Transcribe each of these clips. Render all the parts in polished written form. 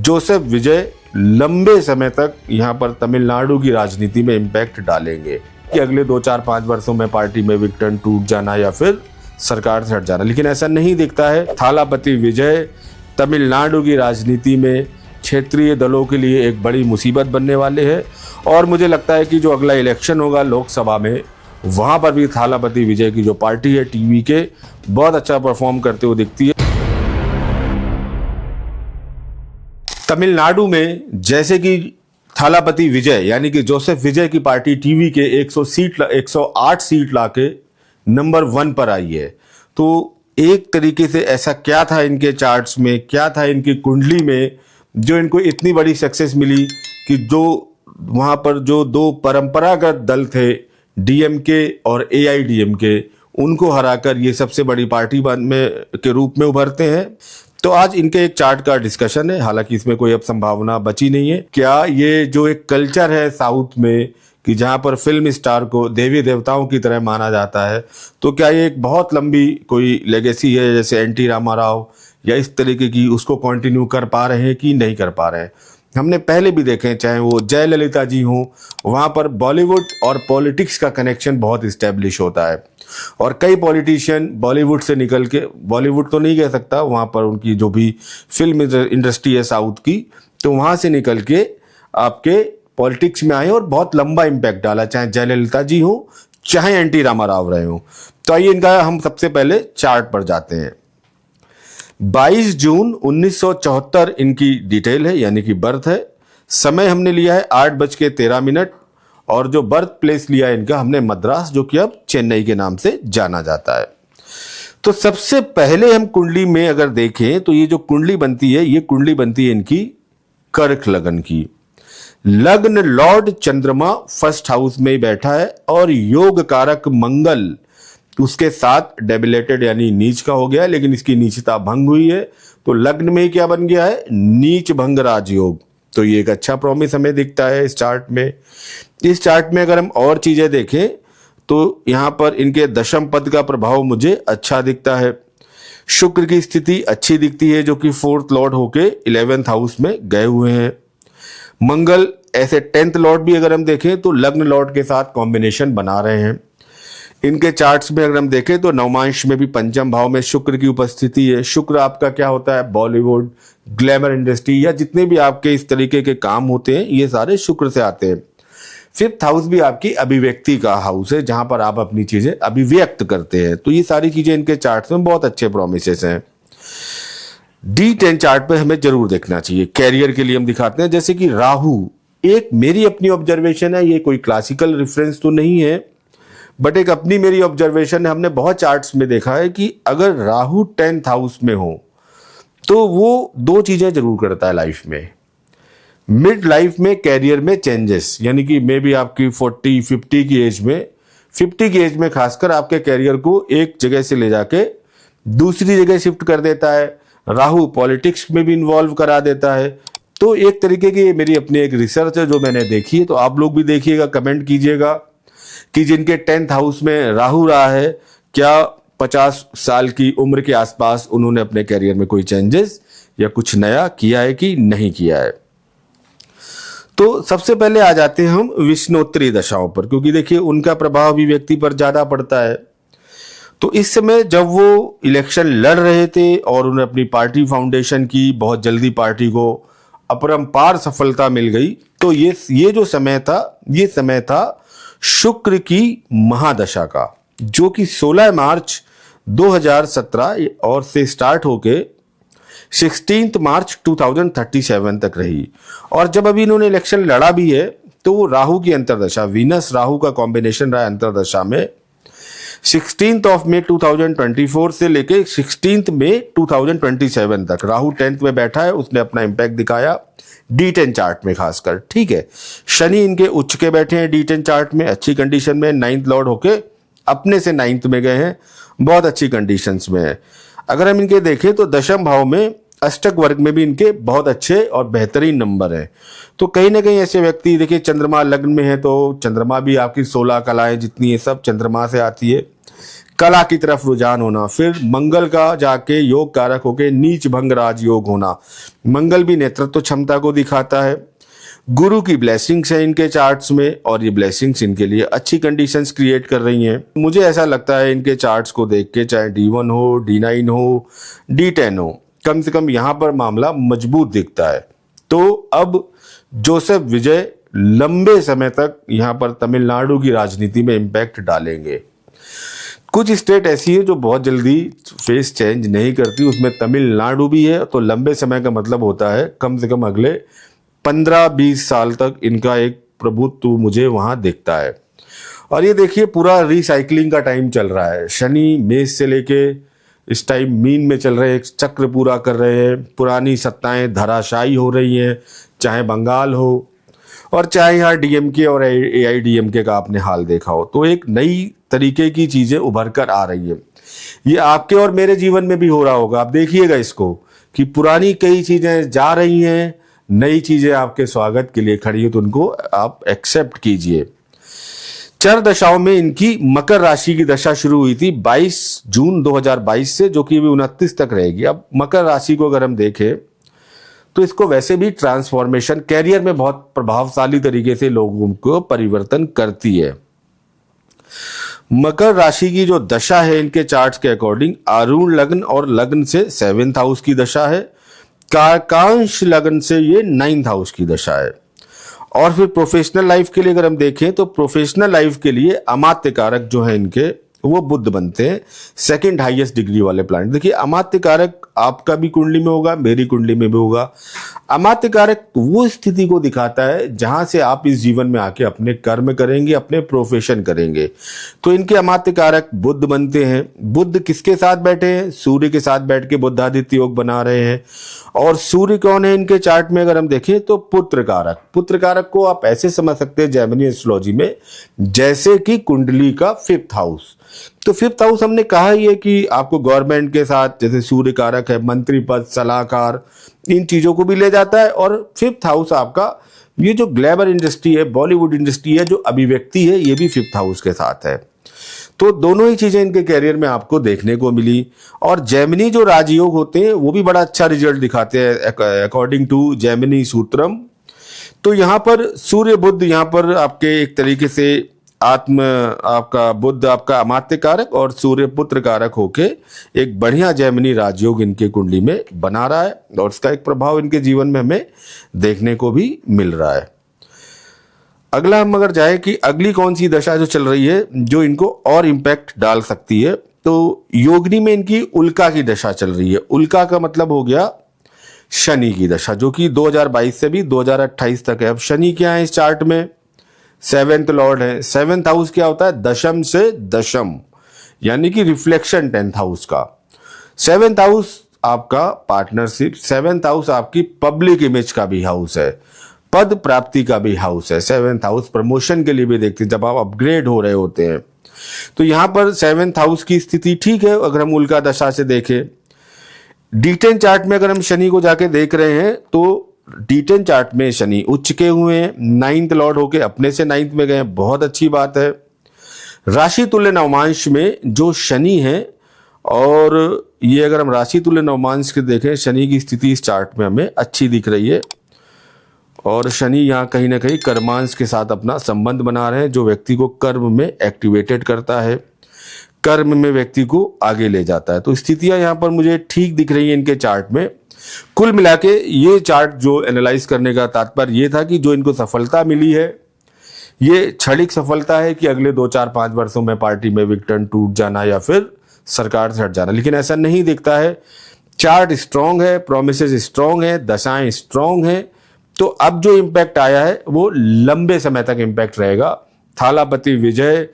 Joseph विजय लंबे समय तक यहाँ पर तमिलनाडु की राजनीति में इम्पैक्ट डालेंगे कि अगले 2-4-5 वर्षों में पार्टी में विघटन टूट जाना या फिर सरकार से हट जाना, लेकिन ऐसा नहीं दिखता है। थालापति विजय तमिलनाडु की राजनीति में क्षेत्रीय दलों के लिए एक बड़ी मुसीबत बनने वाले हैं और मुझे लगता है कि जो अगला इलेक्शन होगा लोकसभा में, वहां पर भी थालापति विजय की जो पार्टी है टीवी के बहुत अच्छा परफॉर्म करते हुए दिखती है। तमिलनाडु में जैसे कि थालापति विजय यानी कि जोसेफ विजय की पार्टी टीवी के 108 सीट लाके नंबर 1 पर आई है, तो एक तरीके से ऐसा क्या था इनके चार्ट्स में, क्या था इनकी कुंडली में जो इनको इतनी बड़ी सक्सेस मिली कि जो वहां पर जो दो परंपरागत दल थे डीएमके और एआईडीएमके, उनको हराकर ये सबसे बड़ी पार्टी के रूप में उभरते हैं। तो आज इनके एक चार्ट का डिस्कशन है, हालांकि इसमें कोई अब संभावना बची नहीं है। क्या ये जो एक कल्चर है साउथ में कि जहां पर फिल्म स्टार को देवी देवताओं की तरह माना जाता है, तो क्या ये एक बहुत लंबी कोई लेगेसी है जैसे एनटी रामाराव या इस तरीके की, उसको कंटिन्यू कर पा रहे हैं कि नहीं कर पा रहे हैं। हमने पहले भी देखे, चाहे वो जयललिता जी हों, वहाँ पर बॉलीवुड और पॉलिटिक्स का कनेक्शन बहुत इस्टेब्लिश होता है और कई पॉलिटिशियन बॉलीवुड से निकल के, बॉलीवुड तो नहीं कह सकता, वहाँ पर उनकी जो भी फिल्म इंडस्ट्री है साउथ की, तो वहाँ से निकल के आपके पॉलिटिक्स में आए और बहुत लंबा इम्पैक्ट डाला, चाहे जयललिता जी हो चाहे एनटी रामाराव रहे हो। तो आइए इनका हम सबसे पहले चार्ट पर जाते हैं। 22 जून 1974 इनकी डिटेल है यानी कि बर्थ है। समय हमने लिया है 8:13 और जो बर्थ प्लेस लिया है इनका हमने मद्रास, जो कि अब चेन्नई के नाम से जाना जाता है। तो सबसे पहले हम कुंडली में अगर देखें तो ये जो कुंडली बनती है, ये कुंडली बनती है इनकी कर्क लगन की। लग्न लॉर्ड चंद्रमा फर्स्ट हाउस में ही बैठा है और योग कारक मंगल उसके साथ डेबिलेटेड यानी नीच का हो गया, लेकिन इसकी नीचता भंग हुई है, तो लग्न में क्या बन गया है, नीच भंग राजयोग। तो ये एक अच्छा प्रॉमिस हमें दिखता है इस चार्ट में। इस चार्ट में अगर हम और चीजें देखें तो यहां पर इनके दशम पद का प्रभाव मुझे अच्छा दिखता है। शुक्र की स्थिति अच्छी दिखती है जो कि 4th लॉर्ड होके 11th हाउस में गए हुए हैं। मंगल ऐसे 10th लॉर्ड भी अगर हम देखें तो लग्न लॉर्ड के साथ कॉम्बिनेशन बना रहे हैं। इनके चार्ट्स में अगर हम देखें तो नवमांश में भी पंचम भाव में शुक्र की उपस्थिति है। शुक्र आपका क्या होता है, बॉलीवुड, ग्लैमर इंडस्ट्री या जितने भी आपके इस तरीके के काम होते हैं ये सारे शुक्र से आते हैं। 5th हाउस भी आपकी अभिव्यक्ति का हाउस है जहां पर आप अपनी चीजें अभिव्यक्त करते हैं। तो ये सारी चीजें इनके चार्ट्स में बहुत अच्छे प्रोमिसेस हैं। D10 चार्ट पे हमें जरूर देखना चाहिए। कैरियर के लिए हम दिखाते हैं जैसे कि राहु, एक मेरी अपनी ऑब्जर्वेशन है, ये कोई क्लासिकल रेफरेंस तो नहीं है बट एक अपनी मेरी ऑब्जर्वेशन है। हमने बहुत चार्ट्स में देखा है कि अगर राहु 10th हाउस में हो तो वो 2 चीजें जरूर करता है लाइफ में। मिड लाइफ में कैरियर में चेंजेस, यानी कि मे बी आपकी 40-50 की एज में, 50 की एज में खासकर आपके कैरियर को एक जगह से ले जाके दूसरी जगह शिफ्ट कर देता है। राहु पॉलिटिक्स में भी इन्वॉल्व करा देता है। तो एक तरीके की मेरी अपनी एक रिसर्च है जो मैंने देखी है, तो आप लोग भी देखिएगा, कमेंट कीजिएगा कि जिनके 10th हाउस में राहु रहा है, क्या 50 साल की उम्र के आसपास उन्होंने अपने कैरियर में कोई चेंजेस या कुछ नया किया है कि नहीं किया है। तो सबसे पहले आ जाते हैं हम विष्णोत्तरी दशाओं पर, क्योंकि देखिए उनका प्रभाव भी व्यक्ति पर ज्यादा पड़ता है। तो इस समय जब वो इलेक्शन लड़ रहे थे और उन्हें अपनी पार्टी फाउंडेशन की, बहुत जल्दी पार्टी को अपरंपार सफलता मिल गई, तो ये जो समय था, ये समय था शुक्र की महादशा का, जो कि 16 मार्च 2017 और से स्टार्ट होके 16 मार्च 2037 तक रही। और जब अभी इन्होंने इलेक्शन लड़ा भी है तो वो राहु की अंतरदशा, वीनस राहु का कॉम्बिनेशन रहा अंतरदशा में 16 मई 2024 से लेके 16 मई 2027 तक। राहु 10th में बैठा है, उसने अपना इंपैक्ट दिखाया D10 चार्ट में खासकर, ठीक है। शनि इनके उच्च के बैठे हैं D10 चार्ट में, अच्छी कंडीशन में, 9th लॉर्ड होके अपने से 9th में गए हैं, बहुत अच्छी कंडीशंस में है। अगर हम इनके देखें तो दशम भाव में अष्टक वर्ग में भी इनके बहुत अच्छे और बेहतरीन नंबर हैं। तो कहीं ना कहीं ऐसे व्यक्ति, देखिए चंद्रमा लग्न में है तो चंद्रमा भी आपकी 16 कलाएं जितनी है सब चंद्रमा से आती है। कला की तरफ रुझान होना, फिर मंगल का जाके योग कारक होके नीच भंग राजयोग होना। मंगल भी नेतृत्व क्षमता को दिखाता है। गुरु की ब्लेसिंग्स है इनके चार्ट्स में, और ये ब्लेसिंग्स इनके लिए अच्छी कंडीशंस क्रिएट कर रही हैं। मुझे ऐसा लगता है इनके चार्ट्स को देख के, चाहे D1 हो, D9 हो, D10 हो, कम से कम यहाँ पर मामला मजबूत दिखता है। तो अब जोसेफ विजय लंबे समय तक यहाँ पर तमिलनाडु की राजनीति में इम्पैक्ट डालेंगे। कुछ स्टेट ऐसी है जो बहुत जल्दी फेस चेंज नहीं करती, उसमें तमिलनाडु भी है। तो लंबे समय का मतलब होता है कम से कम अगले 15-20 साल तक इनका एक प्रभुत्व मुझे वहां दिखता है। और ये देखिए पूरा रिसाइकलिंग का टाइम चल रहा है। शनि मेष से लेके इस टाइम मीन में चल रहे हैं, एक चक्र पूरा कर रहे हैं। पुरानी सत्ताएं धराशायी हो रही हैं, चाहे बंगाल हो और चाहे यहाँ DMK और AIDMK का आपने हाल देखा हो। तो एक नई तरीके की चीजें उभर कर आ रही है। ये आपके और मेरे जीवन में भी हो रहा होगा। आप देखिएगा इसको कि पुरानी कई चीजें जा रही हैं, नई चीजें आपके स्वागत के लिए खड़ी है, तो उनको आप एक्सेप्ट कीजिए। चर दशाओं में इनकी मकर राशि की दशा शुरू हुई थी 22 जून 2022 से, जो कि अभी 29 तक रहेगी। अब मकर राशि को अगर हम देखें तो इसको वैसे भी ट्रांसफॉर्मेशन कैरियर में बहुत प्रभावशाली तरीके से लोगों को परिवर्तन करती है। मकर राशि की जो दशा है इनके चार्ट्स के अकॉर्डिंग आरूढ़ लग्न और लग्न से 7th हाउस की दशा है, कारकांश लग्न से ये 9th हाउस की दशा है। और फिर प्रोफेशनल लाइफ के लिए अगर हम देखें तो प्रोफेशनल लाइफ के लिए अमात्य कारक जो है इनके वो बुध बनते हैं, 2nd हाईएस्ट डिग्री वाले प्लैनेट। देखिए अमात्य कारक आपका भी कुंडली में होगा, मेरी कुंडली में भी होगा। अमात्य कारक वो स्थिति को दिखाता है जहां से आप इस जीवन में आके अपने कर्म करेंगे, अपने प्रोफेशन करेंगे। तो इनके अमात्य कारक बुध बनते हैं। बुध किसके साथ बैठे हैं? सूर्य के साथ बैठ के बुधादित्य योग बना रहे हैं। और सूर्य कौन है इनके चार्ट में अगर हम देखें तो पुत्र कारक। पुत्र कारक को आप ऐसे समझ सकते हैं जैमिनी एस्ट्रोलॉजी में जैसे कि कुंडली का 5th हाउस। तो 5th हाउस हमने कहा ही है कि आपको गवर्नमेंट के साथ, जैसे सूर्य कारक है, मंत्री पद, सलाहकार, इन चीजों को भी ले जाता है। और 5th हाउस आपका ये जो ग्लैमर इंडस्ट्री है, बॉलीवुड इंडस्ट्री है, जो अभिव्यक्ति है, ये भी 5th हाउस के साथ है। तो दोनों ही चीजें इनके कैरियर में आपको देखने को मिली। और जैमिनी जो राजयोग होते हैं वो भी बड़ा अच्छा रिजल्ट दिखाते हैं अकॉर्डिंग टू जैमिनी सूत्रम। तो यहाँ पर सूर्य बुध यहाँ पर आपके एक तरीके से आपका बुध आपका अमात्य कारक और सूर्य पुत्र कारक होके एक बढ़िया जैमिनी राजयोग इनके कुंडली में बना रहा है, और उसका एक प्रभाव इनके जीवन में हमें देखने को भी मिल रहा है। अगला हम अगर जाए कि अगली कौन सी दशा जो चल रही है जो इनको और इम्पैक्ट डाल सकती है, तो योगिनी में इनकी उल्का की दशा चल रही है। उल्का का मतलब हो गया शनि की दशा, जो कि 2022 से भी 2028 तक है। अब शनि क्या है इस चार्ट में? 7th लॉर्ड है। 7th हाउस क्या होता है? दशम से दशम, यानी कि रिफ्लेक्शन 10th हाउस का। 7th हाउस आपका पार्टनरशिप, 7th हाउस आपकी पब्लिक इमेज का भी हाउस है, पद प्राप्ति का भी हाउस है। 7th हाउस प्रमोशन के लिए भी देखते हैं जब आप अपग्रेड हो रहे होते हैं। तो यहां पर 7th हाउस की स्थिति ठीक है अगर हम उल्का दशा से देखें। D10 चार्ट में अगर हम शनि को जाके देख रहे हैं तो D10 चार्ट में शनि उच्च के हुए हैं, 9th लॉर्ड होके अपने से 9th में गए, बहुत अच्छी बात है। राशि तुल्य नवमांश में जो शनि है, और ये अगर हम राशि तुल्य नवमांश के देखें, शनि की स्थिति इस चार्ट में हमें अच्छी दिख रही है। और शनि यहाँ कहीं ना कहीं कर्मांश के साथ अपना संबंध बना रहे हैं, जो व्यक्ति को कर्म में एक्टिवेटेड करता है, कर्म में व्यक्ति को आगे ले जाता है। तो स्थितियां यहाँ पर मुझे ठीक दिख रही हैं इनके चार्ट में। कुल मिला के ये चार्ट जो एनालाइज करने का तात्पर्य ये था कि जो इनको सफलता मिली है ये क्षणिक सफलता है कि अगले 2-4-5 वर्षों में पार्टी में विघटन, टूट जाना या फिर सरकार से हट जाना, लेकिन ऐसा नहीं दिखता है। चार्ट स्ट्रांग है, प्रोमिसेस स्ट्रांग है, दशाएं स्ट्रांग है। तो अब जो इम्पैक्ट आया है वो लंबे समय तक इम्पैक्ट रहेगा। थालापति विजय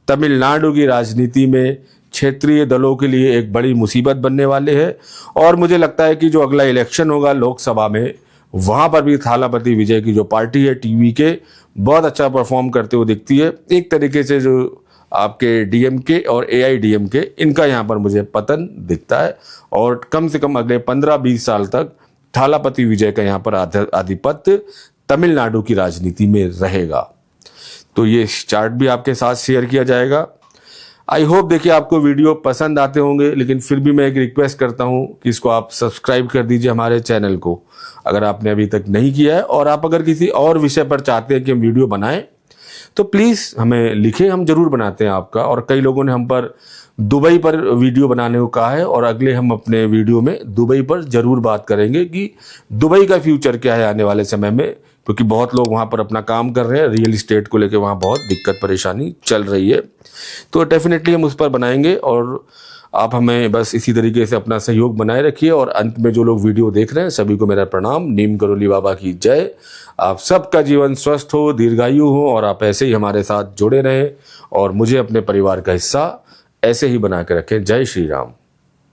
तमिलनाडु की राजनीति में क्षेत्रीय दलों के लिए एक बड़ी मुसीबत बनने वाले हैं। और मुझे लगता है कि जो अगला इलेक्शन होगा लोकसभा में, वहां पर भी थालापति विजय की जो पार्टी है टीवी के बहुत अच्छा परफॉर्म करते हुए दिखती है। एक तरीके से जो आपके DMK और AIDMK इनका यहाँ पर मुझे पतन दिखता है, और कम से कम अगले 15-20 साल तक थालापति विजय का यहाँ पर आधिपत्य तमिलनाडु की राजनीति में रहेगा। तो ये चार्ट भी आपके साथ शेयर किया जाएगा। आई होप देखिए आपको वीडियो पसंद आते होंगे, लेकिन फिर भी मैं एक रिक्वेस्ट करता हूं कि इसको आप सब्सक्राइब कर दीजिए हमारे चैनल को, अगर आपने अभी तक नहीं किया है। और आप अगर किसी और विषय पर चाहते हैं कि हम वीडियो बनाएं तो प्लीज़ हमें लिखें, हम जरूर बनाते हैं आपका। और कई लोगों ने हम पर दुबई पर वीडियो बनाने को कहा है, और अगले हम अपने वीडियो में दुबई पर जरूर बात करेंगे कि दुबई का फ्यूचर क्या है आने वाले समय में, क्योंकि बहुत लोग वहाँ पर अपना काम कर रहे हैं, रियल इस्टेट को लेकर वहाँ बहुत दिक्कत परेशानी चल रही है। तो डेफिनेटली हम उस पर बनाएंगे, और आप हमें बस इसी तरीके से अपना सहयोग बनाए रखिए। और अंत में जो लोग वीडियो देख रहे हैं सभी को मेरा प्रणाम, नीम करोली बाबा की जय। आप सबका जीवन स्वस्थ हो, दीर्घायु हो, और आप ऐसे ही हमारे साथ जुड़े रहें और मुझे अपने परिवार का हिस्सा ऐसे ही बना के रखें। जय श्री राम।